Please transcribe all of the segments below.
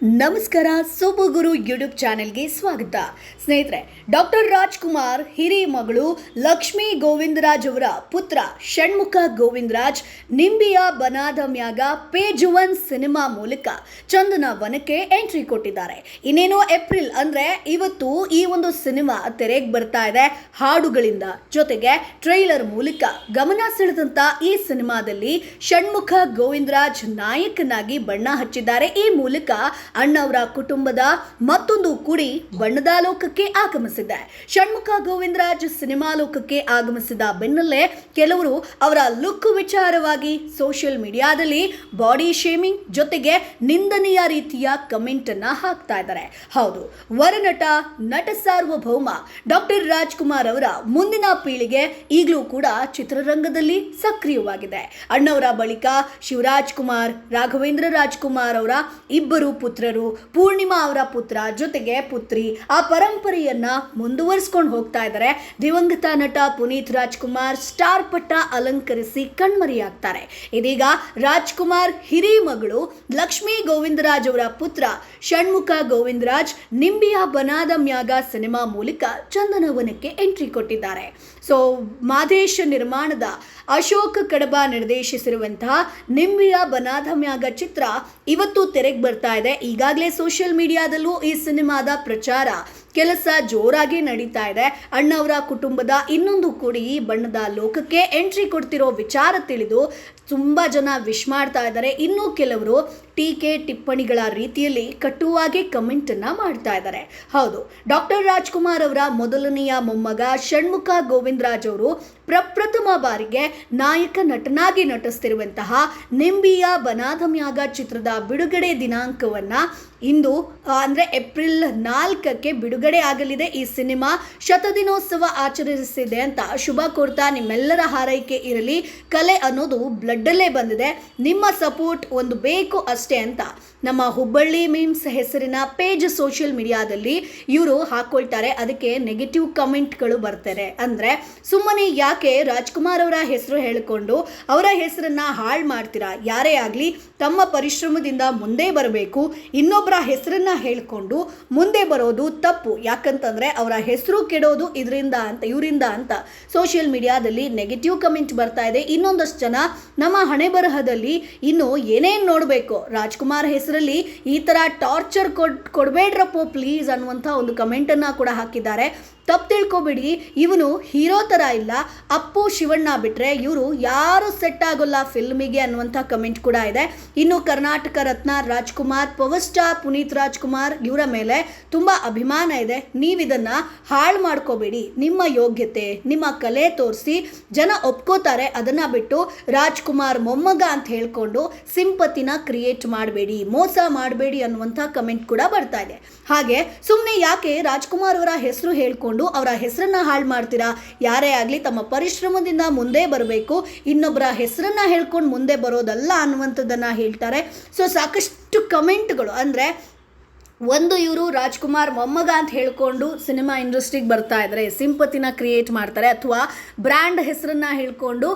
ನಮಸ್ಕಾರ. Super YouTube ಚಾನೆಲ್ಗೆ ಸ್ವಾಗತ. ಸ್ನೇಹಿತರೆ, ಡಾಕ್ಟರ್ ರಾಜ್ಕುಮಾರ್ ಹಿರಿಯ ಮಗಳು ಲಕ್ಷ್ಮೀ ಗೋವಿಂದರಾಜ್ ಅವರ ಪುತ್ರ ಷಣ್ಮುಖ ಗೋವಿಂದರಾಜ್ ನಿಂಬಿಯ ಬನಾದ ಮ್ಯಾಗ ಪೇಜ್ 1 ಸಿನಿಮಾ ಮೂಲಕ ಚಂದನ ವನಕ್ಕೆ ಎಂಟ್ರಿ ಕೊಟ್ಟಿದ್ದಾರೆ. ಇನ್ನೇನು ಏಪ್ರಿಲ್ ಅಂದ್ರೆ ಇವತ್ತು ಈ ಒಂದು ಸಿನಿಮಾ ತೆರೆಗೆ ಬರ್ತಾ ಇದೆ ಹಾಡುಗಳಿಂದ, ಜೊತೆಗೆ ಟ್ರೈಲರ್ ಮೂಲಕ ಗಮನ ಸೆಳೆದಂತ ಈ ಸಿನಿಮಾದಲ್ಲಿ ಷಣ್ಮುಖ ಗೋವಿಂದರಾಜ್ ನಾಯಕನಾಗಿ ಬಣ್ಣ ಹಚ್ಚಿದ್ದಾರೆ. ಈ ಮೂಲಕ ಅಣ್ಣವರ ಕುಟುಂಬದ ಮತ್ತೊಂದು ಕುಡಿ ಬಣ್ಣದ ಲೋಕಕ್ಕೆ ಆಗಮಿಸಿದೆ. ಷಣ್ಮುಖ ಗೋವಿಂದರಾಜ್ ಸಿನಿಮಾ ಲೋಕಕ್ಕೆ ಆಗಮಿಸಿದ ಬೆನ್ನಲ್ಲೇ ಕೆಲವರು ಅವರ ಲುಕ್ ವಿಚಾರವಾಗಿ ಸೋಷಿಯಲ್ ಮೀಡಿಯಾದಲ್ಲಿ ಬಾಡಿ ಶೇಮಿಂಗ್ ಜೊತೆಗೆ ನಿಂದನೀಯ ರೀತಿಯ ಕಮೆಂಟ್ ಅನ್ನ ಹಾಕ್ತಾ ಇದ್ದಾರೆ. ಹೌದು, ವರನಟ ನಟ ಸಾರ್ವಭೌಮ ಡಾಕ್ಟರ್ ರಾಜ್ಕುಮಾರ್ ಅವರ ಮುಂದಿನ ಪೀಳಿಗೆ ಈಗಲೂ ಕೂಡ ಚಿತ್ರರಂಗದಲ್ಲಿ ಸಕ್ರಿಯವಾಗಿದೆ. ಅಣ್ಣವರ ಬಳಿಕ ಶಿವರಾಜ್ ಕುಮಾರ್, ರಾಘವೇಂದ್ರ ರಾಜ್ಕುಮಾರ್ ಅವರ ಇಬ್ಬರು ಪುತ್ರರು, ಪೂರ್ಣಿಮಾ ಅವರ ಪುತ್ರ ಜೊತೆಗೆ ಪುತ್ರಿ, ಆ ಪರಂಪರೆಯನ್ನ ಮುಂದುವರಿಸಿಕೊಂಡು ಹೋಗ್ತಾ ಇದ್ದಾರೆ. ದಿವಂಗತ ನಟ ಪುನೀತ್ ರಾಜ್ಕುಮಾರ್ ಸ್ಟಾರ್ ಪಟ್ಟ ಅಲಂಕರಿಸಿ ಕಣ್ಮರೆಯಾಗ್ತಾರೆ. ಇದೀಗ ರಾಜ್ಕುಮಾರ್ ಹಿರಿಯ ಮಗಳು ಲಕ್ಷ್ಮೀ ಗೋವಿಂದರಾಜ್ ಅವರ ಪುತ್ರ ಷಣ್ಮುಖ ಗೋವಿಂದರಾಜ್ ನಿಂಬಿಯ ಬನಾದ ಮ್ಯಾಗ ಸಿನಿಮಾ ಮೂಲಕ ಚಂದನವನಕ್ಕೆ ಎಂಟ್ರಿ ಕೊಟ್ಟಿದ್ದಾರೆ. ಸೊ ಮಾದೇಶ್ ನಿರ್ಮಾಣದ ಅಶೋಕ್ ಕಡಬ ನಿರ್ದೇಶಿಸಿರುವಂತಹ ನಿಂಬಿಯ ಬನಾದ ಮ್ಯಾಗ ಚಿತ್ರ ಇವತ್ತು ತೆರೆಗೆ ಬರ್ತಾ ಇದೆ. ಈಗಾಗಲೇ ಸೋಷಿಯಲ್ ಮೀಡಿಯಾದಲ್ಲೂ ಈ ಸಿನಿಮಾದ ಪ್ರಚಾರ ಕೆಲಸ ಜೋರಾಗಿ ನಡೀತಾ ಇದೆ. ಅಣ್ಣವರ ಕುಟುಂಬದ ಇನ್ನೊಂದು ಕುಡಿ ಬಣ್ಣದ ಲೋಕಕ್ಕೆ ಎಂಟ್ರಿ ಕೊಡ್ತಿರೋ ವಿಚಾರ ತಿಳಿದು ತುಂಬಾ ಜನ ವಿಶ್ ಮಾಡ್ತಾ ಇದ್ದಾರೆ. ಇನ್ನು ಕೆಲವರು ಟೀಕೆ ಟಿಪ್ಪಣಿಗಳ ರೀತಿಯಲ್ಲಿ ಕಟುವಾಗಿ ಕಮೆಂಟ್ ಅನ್ನ ಮಾಡ್ತಾ ಇದ್ದಾರೆ. ಹೌದು, ಡಾಕ್ಟರ್ ರಾಜ್ಕುಮಾರ್ ಅವರ ಮೊದಲನೆಯ ಮೊಮ್ಮಗ ಷಣ್ಮುಖ ಗೋವಿಂದರಾಜ್ ಅವರು ಪ್ರಪ್ರಥಮ ಬಾರಿಗೆ ನಾಯಕ ನಟನಾಗಿ ನಟಿಸ್ತಿರುವಂತಹ ನಿಂಬಿಯ ಬನಾದ ಮ್ಯಾಗ ಚಿತ್ರದ ಬಿಡುಗಡೆ ದಿನಾಂಕವನ್ನ ಇಂದು ಅಂದ್ರೆ ಏಪ್ರಿಲ್ 4ಕ್ಕೆ ಬಿಡುಗಡೆ ಆಗಲಿದೆ. ಈ ಸಿನಿಮಾ ಶತದಿನೋತ್ಸವ ಆಚರಿಸಿದೆ ಅಂತ ಶುಭ ಕೋರ್ತಾ ನಿಮ್ಮೆಲ್ಲರ ಹಾರೈಕೆ ಇರಲಿ. ಕಲೆ ಅನ್ನೋದು ಬ್ಲಡ್ಡಲ್ಲೇ ಬಂದಿದೆ, ನಿಮ್ಮ ಸಪೋರ್ಟ್ ಒಂದು ಬೇಕು ಅಷ್ಟೇ ಅಂತ ನಮ್ಮ ಹುಬ್ಬಳ್ಳಿ ಮೀಮ್ಸ್ ಹೆಸರಿನ ಪೇಜ್ ಸೋಷಿಯಲ್ ಮೀಡಿಯಾದಲ್ಲಿ ಇವರು ಹಾಕೊಳ್ತಾರೆ. ಅದಕ್ಕೆ ನೆಗೆಟಿವ್ ಕಮೆಂಟ್ಗಳು ಬರ್ತಾರೆ. ಅಂದ್ರೆ ಸುಮ್ಮನೆ ಯಾಕೆ ರಾಜ್ಕುಮಾರ್ ಅವರ ಹೆಸರು ಹೇಳಿಕೊಂಡು ಅವರ ಹೆಸರನ್ನ ಹಾಳು ಮಾಡ್ತೀರಾ? ಯಾರೇ ಆಗಲಿ ತಮ್ಮ ಪರಿಶ್ರಮದಿಂದ ಮುಂದೆ ಬರಬೇಕು. ಇನ್ನೊಬ್ಬರ ಹೆಸರನ್ನ ಹೇಳ್ಕೊಂಡು ಮುಂದೆ ಬರೋದು ತಪ್ಪು. ಯಾಕಂತಂದ್ರೆ ಅವರ ಹೆಸರು ಕೆಡೋದು ಇದರಿಂದ ಅಂತ ಇವರಿಂದ ಅಂತ ಸೋಷಿಯಲ್ ಮೀಡಿಯಾದಲ್ಲಿ ನೆಗೆಟಿವ್ ಕಮೆಂಟ್ ಬರ್ತಾ ಇದೆ. ಇನ್ನೊಂದಷ್ಟು ಜನ ನಮ್ಮ ಹಣೆ ಬರಹದಲ್ಲಿ ಇನ್ನು ಏನೇನು ನೋಡಬೇಕು, ರಾಜ್ಕುಮಾರ್ ಹೆಸರಲ್ಲಿ ಈ ತರ ಟಾರ್ಚರ್ ಕೊಡಬೇಡ್ರಪ್ಪೋ ಪ್ಲೀಸ್ ಅನ್ನುವಂಥ ಒಂದು ಕಮೆಂಟನ್ನು ಕೂಡ ಹಾಕಿದ್ದಾರೆ. ತಪ್ಪು ತಿಳ್ಕೊಬೇಡಿ, ಇವನು ಹೀರೋ ಥರ ಇಲ್ಲ, ಅಪ್ಪು ಶಿವಣ್ಣ ಬಿಟ್ಟರೆ ಇವರು ಯಾರು ಸೆಟ್ ಆಗೋಲ್ಲ ಫಿಲ್ಮಿಗೆ ಅನ್ನುವಂಥ ಕಮೆಂಟ್ ಕೂಡ ಇದೆ. ಇನ್ನು ಕರ್ನಾಟಕ ರತ್ನ ರಾಜ್ಕುಮಾರ್, ಪವರ್ ಸ್ಟಾರ್ ಪುನೀತ್ ರಾಜ್ಕುಮಾರ್ ಇವರ ಮೇಲೆ ತುಂಬ ಅಭಿಮಾನ ಇದೆ. ನೀವಿದನ್ನು ಹಾಳು ಮಾಡ್ಕೋಬೇಡಿ. ನಿಮ್ಮ ಯೋಗ್ಯತೆ, ನಿಮ್ಮ ಕಲೆ ತೋರಿಸಿ ಜನ ಒಪ್ಕೋತಾರೆ. ಅದನ್ನು ಬಿಟ್ಟು ರಾಜ್ಕುಮಾರ್ ಮೊಮ್ಮಗ ಅಂತ ಹೇಳ್ಕೊಂಡು ಸಿಂಪತಿನ ಕ್ರಿಯೇಟ್ ಮಾಡಬೇಡಿ, ಮೋಸ ಮಾಡಬೇಡಿ ಅನ್ನುವಂಥ ಕಮೆಂಟ್ ಕೂಡ ಬರ್ತಾ ಇದೆ. ಹಾಗೆ ಸುಮ್ಮನೆ ಯಾಕೆ ರಾಜ್ಕುಮಾರ್ ಅವರ ಹೆಸರು ಹೇಳ್ಕೊಂಡು ಅವರ ಹೆಸರನ್ನ ಹಾಳು ಮಾಡ್ತೀರಾ? ಯಾರೇ ಆಗಲಿ ತಮ್ಮ ಪರಿಶ್ರಮದಿಂದ ಮುಂದೆ ಬರಬೇಕು, ಇನ್ನೊಬ್ಬರ ಹೆಸರನ್ನ ಹೇಳ್ಕೊಂಡು ಮುಂದೆ ಬರೋದಲ್ಲ ಅನ್ನುವಂಥದ್ದನ್ನ ಹೇಳ್ತಾರೆ. ಸೊ ಸಾಕಷ್ಟು ಕಮೆಂಟ್ಗಳು, ಅಂದ್ರೆ ಒಂದು ಇವರು ರಾಜ್ಕುಮಾರ್ ಮೊಮ್ಮಗ ಅಂತ ಹೇಳ್ಕೊಂಡು ಸಿನಿಮಾ ಇಂಡಸ್ಟ್ರಿಗೆ ಬರ್ತಾ ಇದ್ದಾರೆ, ಸಿಂಪತಿನ ಕ್ರಿಯೇಟ್ ಮಾಡ್ತಾರೆ, ಅಥವಾ ಬ್ರ್ಯಾಂಡ್ ಹೆಸರನ್ನ ಹೇಳ್ಕೊಂಡು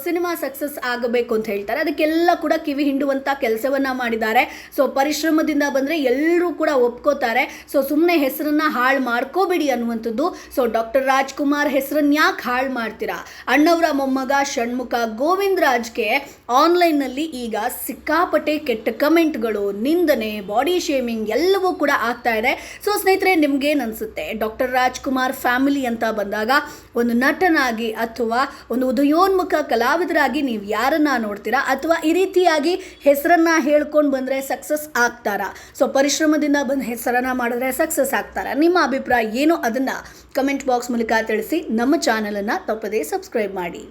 ಸಿನಿಮಾ ಸಕ್ಸಸ್ ಆಗಬೇಕು ಅಂತ ಹೇಳ್ತಾರೆ. ಅದಕ್ಕೆಲ್ಲ ಕೂಡ ಕಿವಿ ಹಿಂಡುವಂಥ ಕೆಲಸವನ್ನ ಮಾಡಿದ್ದಾರೆ. ಸೊ ಪರಿಶ್ರಮದಿಂದ ಬಂದರೆ ಎಲ್ಲರೂ ಕೂಡ ಒಪ್ಕೋತಾರೆ. ಸೊ ಸುಮ್ಮನೆ ಹೆಸರನ್ನ ಹಾಳು ಮಾಡ್ಕೋಬೇಡಿ ಅನ್ನುವಂಥದ್ದು. ಸೊ ಡಾಕ್ಟರ್ ರಾಜ್ಕುಮಾರ್ ಹೆಸರನ್ನ ಯಾಕೆ ಹಾಳು ಮಾಡ್ತೀರಾ? ಅಣ್ಣವರ ಮೊಮ್ಮಗ ಷಣ್ಮುಖ ಗೋವಿಂದರಾಜ್ಗೆ ಆನ್ಲೈನ್ನಲ್ಲಿ ಈಗ ಸಿಕ್ಕಾಪಟ್ಟೆ ಕೆಟ್ಟ ಕಮೆಂಟ್ಗಳು, ನಿಂದನೆ, ಬಾಡಿ ಶೇಮಿಂಗ್ ಎಲ್ಲವೂ ಕೂಡ ಆಗ್ತಾ ಇದೆ. ಸೊ ಸ್ನೇಹಿತರೆ, ನಿಮ್ಗೇನು ಅನ್ಸುತ್ತೆ? ಡಾಕ್ಟರ್ ರಾಜ್ಕುಮಾರ್ ಫ್ಯಾಮಿಲಿ ಅಂತ ಬಂದಾಗ ಒಂದು ನಟನಾಗಿ ಅಥವಾ ಒಂದು ಉದಯೋನ್ಮುಖ ಕಲಾವಿದರಾಗಿ ನೀವು ಯಾರನ್ನ ನೋಡ್ತೀರಾ? ಅಥವಾ ಈ ರೀತಿಯಾಗಿ ಹೆಸರನ್ನ ಹೇಳ್ಕೊಂಡು ಬಂದರೆ ಸಕ್ಸಸ್ ಆಗ್ತಾರಾ? ಸೊ ಪರಿಶ್ರಮದಿಂದ ಬಂದು ಹೆಸರನ್ನ ಮಾಡಿದ್ರೆ ಸಕ್ಸಸ್ ಆಗ್ತಾರಾ? ನಿಮ್ಮ ಅಭಿಪ್ರಾಯ ಏನು? ಅದನ್ನು ಕಮೆಂಟ್ ಬಾಕ್ಸ್ ಮೂಲಕ ತಿಳಿಸಿ. ನಮ್ಮ ಚಾನಲನ್ನು ತಪ್ಪದೇ ಸಬ್ಸ್ಕ್ರೈಬ್ ಮಾಡಿ.